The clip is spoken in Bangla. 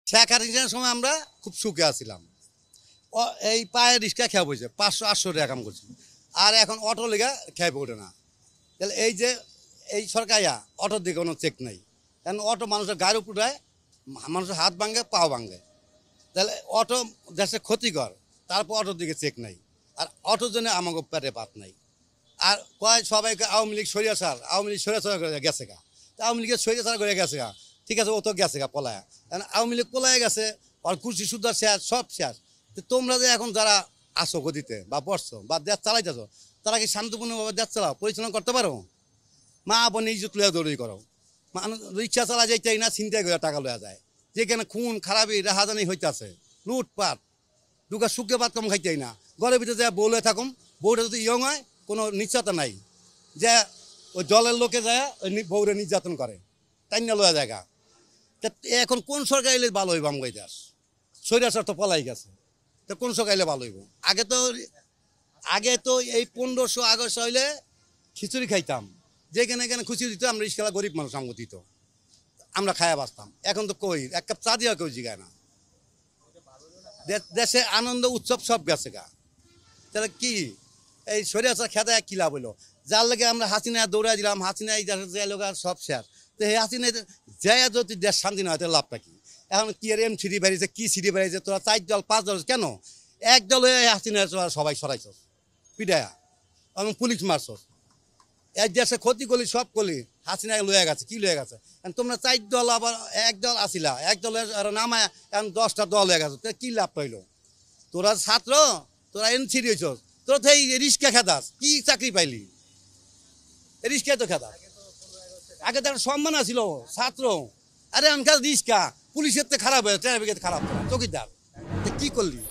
ঠেক হারিয়ে সময় আমরা খুব সুখে আছিলাম। এই পায়ে রিক্সা খেয়ে বসে 500-800 টাকা কাম করছি, আর এখন অটো লেগা খেয়ে ওঠে না। তাহলে এই যে এই সরকারিয়া অটোর দিকে কোনো চেক নাই, কারণ অটো মানুষের গায়ের উপরে মানুষের হাত ভাঙে পাও ভাঙে। তাহলে অটো দেশের ক্ষতিকর, তারপর অটোর দিকে চেক নাই, আর অটোর জন্য আমাকে পেটে পাত নাই। আর কয় সবাইকে আওয়ামী লীগ সরিয়া করে গেছে গা, আওয়ামী লীগের সরিয়া করে গেছে গা, ঠিক আছে, ও তো গেছে গা পলায়া, কারণ আওয়ামী লীগ পলায় গেছে, আর কুর্সি সুদ্ধা শেষ, সব শেষ। তো তোমরা যে এখন যারা আসো গতিতে বা বসছো বা দেশ চালাইতেছো, তারা কি শান্তিপূর্ণভাবে দেশ চালাও, পরিচালনা করতে পারো? মা আপনি ইজ্জত লইয়া দৌড়ি করো, মানুষ রিক্সা চালা যাইতেই না, চিন্তা করে টাকা লইয়া যায়, যেখানে খুন খারাপি রাহাজানি হইতেছে, লুটপাট, দুকা শুকে ভাত কম খাইতেই না, ঘরের ভিতরে যা বউলে থাকুম, বউটা যদি ইয়ং হয় কোনো নিশ্চয়তা নাই, যে ওই দলের লোকে যায় ওই বউরে নির্যাতন করে, তাই না লইয়া জায়গা। এখন কোন সরকার এলে ভালো হইব? আমগাই দাস সৈরাচার তো পলাই গেছে, তো কোন সরকার এলে ভালো হইব? আগে তো এই 1500 আগস্ট হইলে খিচুড়ি খাইতাম, যেখানে এখানে খুশি দিত, আমরা রিক্সাওয়ালা গরিব মানুষ আমাকে দিত, আমরা খায়া বাঁচতাম। এখন তো কই এক কাপ চা দিয়া কেউ জিগায় না। দেশে আনন্দ উৎসব সব গেছে গা। তাহলে কি এই সরিয়াচার খেতে কি লাভ হইলো? যার লাগে আমরা হাসিনা দৌড়াই দিলাম, হাসিনা এই দেশের লোক সব শেষ। তো এই হাসিনা যায় যদি দেশ শান্তি না হয়, তাহলে লাভটা কি? এখন কি আর এম সিডি বেরিয়েছে, কি সিডি বেরিয়েছে, তোরা 4 দল 5 দল কেন এক দল হয়ে হাসিনা সবাই সরাইছ পিডায়া, এবং পুলিশ মারছ, এক দেশে ক্ষতি করলি, সব করলি, হাসিনা লয়ে গেছে, কি লয়ে গেছে? তোমরা 4 দল আবার এক দল আসিলা, এক দলের নামায় এখন 10টা দল হয়ে গেছে, তো কি লাভ পাইল? তোরা ছাত্র, তোরা এনসিডি হয়েছ, তোরা তো এই রিক্সা খেদাস, কি চাকরি পাইলি? রিক্সা তো খেদাস, আগে তার সম্মান আছিল ছাত্র, আরে আনকাল রিক্সা পুলিশের তো খারাপ হয়েছে, ট্রাফিকের খারাপ, চকিদার কি করলি?